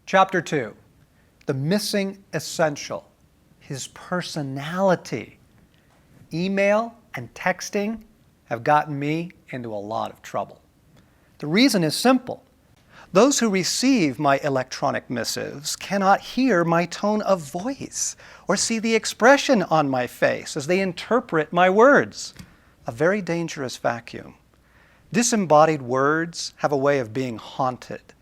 Chapter 2, the missing essential, his personality. Email and texting have gotten me into a lot of trouble. The reason is simple. Those who receive my electronic missives cannot hear my tone of voice or see the expression on my face as they interpret my words. A very dangerous vacuum. Disembodied words have a way of being haunted.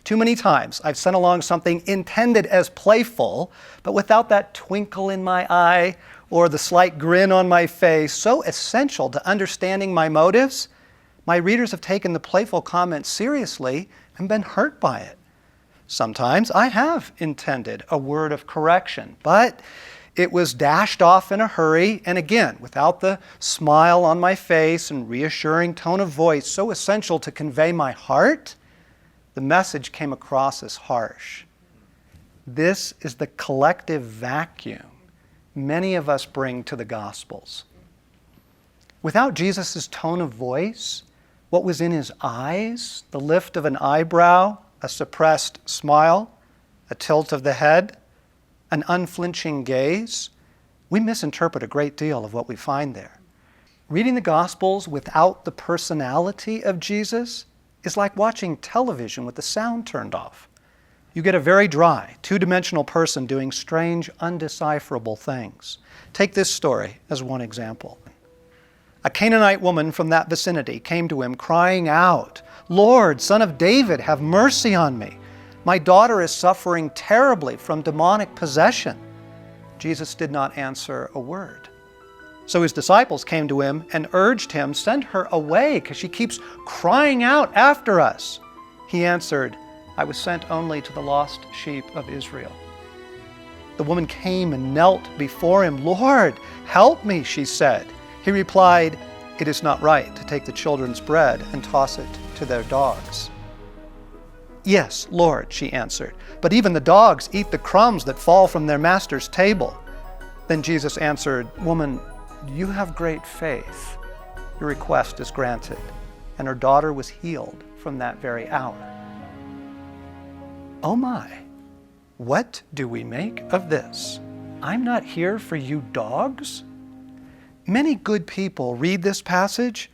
Too many times I've sent along something intended as playful, but without that twinkle in my eye or the slight grin on my face, so essential to understanding my motives, my readers have taken the playful comment seriously and been hurt by it. Sometimes I have intended a word of correction, but it was dashed off in a hurry, and again, without the smile on my face and reassuring tone of voice so essential to convey my heart, the message came across as harsh. This is the collective vacuum many of us bring to the Gospels. Without Jesus' tone of voice, what was in his eyes, the lift of an eyebrow, a suppressed smile, a tilt of the head, an unflinching gaze, we misinterpret a great deal of what we find there. Reading the Gospels without the personality of Jesus is like watching television with the sound turned off. You get a very dry, two-dimensional person doing strange, undecipherable things. Take this story as one example. A Canaanite woman from that vicinity came to him crying out, "Lord, Son of David, have mercy on me. My daughter is suffering terribly from demonic possession." Jesus did not answer a word. So his disciples came to him and urged him, "Send her away, because she keeps crying out after us." He answered, "I was sent only to the lost sheep of Israel." The woman came and knelt before him. "Lord, help me," she said. He replied, "It is not right to take the children's bread and toss it to their dogs." "Yes, Lord," she answered, "but even the dogs eat the crumbs that fall from their master's table." Then Jesus answered, "Woman, you have great faith. Your request is granted." And her daughter was healed from that very hour. Oh my, what do we make of this? I'm not here for you dogs? Many good people read this passage,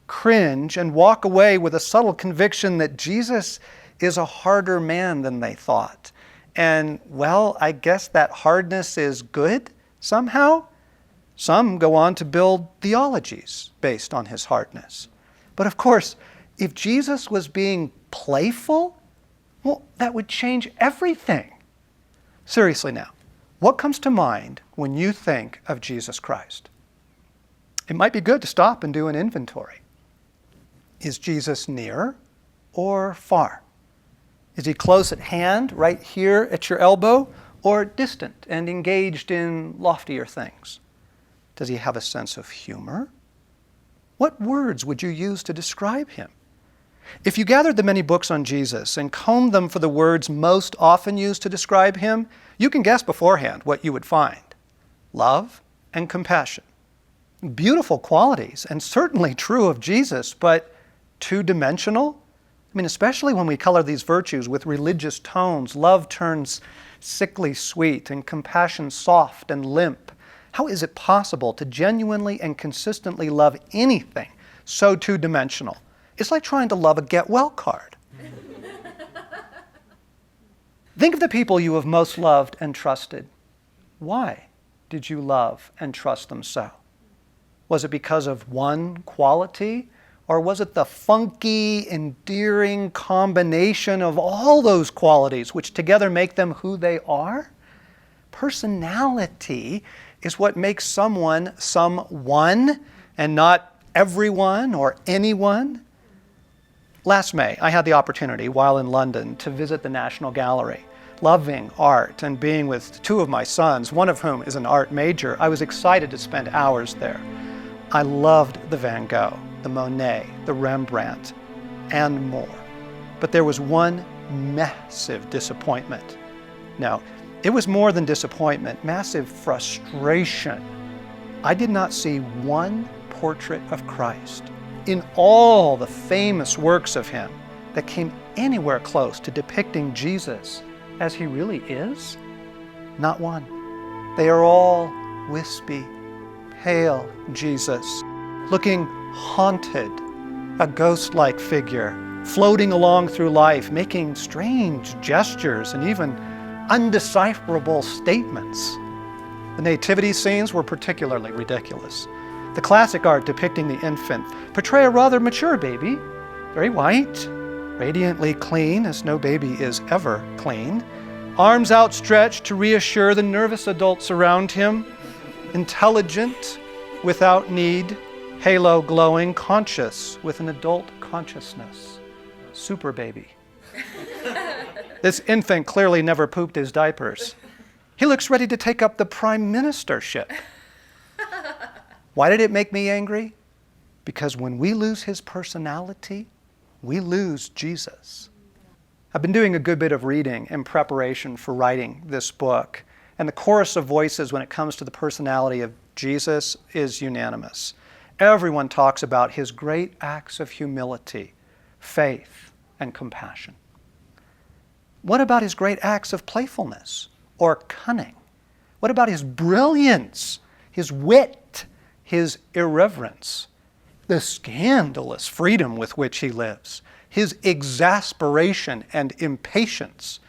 cringe, and walk away with a subtle conviction that Jesus is a harder man than they thought. And, well, I guess that hardness is good somehow. Some go on to build theologies based on his hardness. But of course, if Jesus was being playful, well, that would change everything. Seriously now, what comes to mind when you think of Jesus Christ? It might be good to stop and do an inventory. Is Jesus near or far? Is he close at hand, right here at your elbow, or distant and engaged in loftier things? Does he have a sense of humor? What words would you use to describe him? If you gathered the many books on Jesus and combed them for the words most often used to describe him, you can guess beforehand what you would find. Love and compassion. Beautiful qualities, and certainly true of Jesus, but two-dimensional? I mean, especially when we color these virtues with religious tones, love turns sickly sweet and compassion soft and limp. How is it possible to genuinely and consistently love anything so two-dimensional? It's like trying to love a get-well card. Think of the people you have most loved and trusted. Why did you love and trust them so? Was it because of one quality, or was it the funky, endearing combination of all those qualities which together make them who they are? Personality is what makes someone someone and not everyone or anyone. Last May, I had the opportunity, while in London, to visit the National Gallery. Loving art and being with two of my sons, one of whom is an art major, I was excited to spend hours there. I loved the Van Gogh, the Monet, the Rembrandt, and more. But there was one massive disappointment. No, it was more than disappointment, massive frustration. I did not see one portrait of Christ in all the famous works of him that came anywhere close to depicting Jesus as he really is? Not one. They are all wispy, pale Jesus, looking haunted, a ghost-like figure, floating along through life, making strange gestures and even undecipherable statements. The nativity scenes were particularly ridiculous. The classic art depicting the infant portray a rather mature baby, very white, radiantly clean, as no baby is ever clean, arms outstretched to reassure the nervous adults around him, intelligent, without need, halo glowing, conscious with an adult consciousness. Super baby. This infant clearly never pooped his diapers. He looks ready to take up the prime ministership. Why did it make me angry? Because when we lose his personality, we lose Jesus. I've been doing a good bit of reading in preparation for writing this book, and the chorus of voices when it comes to the personality of Jesus is unanimous. Everyone talks about his great acts of humility, faith, and compassion. What about his great acts of playfulness or cunning? What about his brilliance, his wit, his irreverence, the scandalous freedom with which he lives, his exasperation and impatience,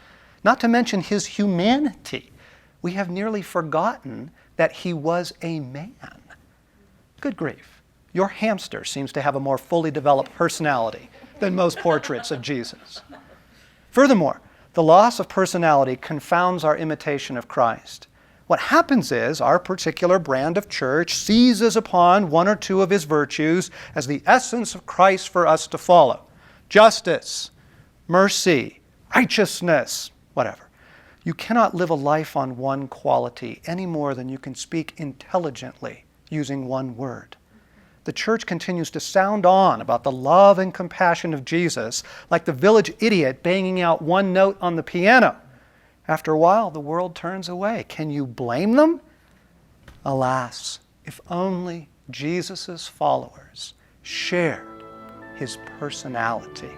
not to mention his humanity? We have nearly forgotten that he was a man. Good grief. Your hamster seems to have a more fully developed personality than most portraits of Jesus. Furthermore, the loss of personality confounds our imitation of Christ. What happens is our particular brand of church seizes upon one or two of his virtues as the essence of Christ for us to follow. Justice, mercy, righteousness, whatever. You cannot live a life on one quality any more than you can speak intelligently using one word. The church continues to sound on about the love and compassion of Jesus like the village idiot banging out one note on the piano. After a while, the world turns away. Can you blame them? Alas, if only Jesus' followers shared his personality.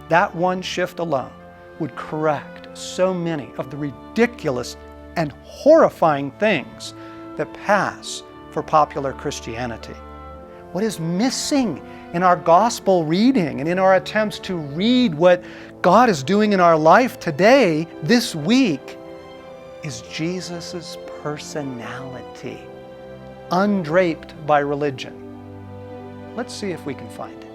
That one shift alone would correct so many of the ridiculous and horrifying things that pass for popular Christianity. What is missing in our gospel reading and in our attempts to read what God is doing in our life today, this week, is Jesus' personality, undraped by religion. Let's see if we can find it.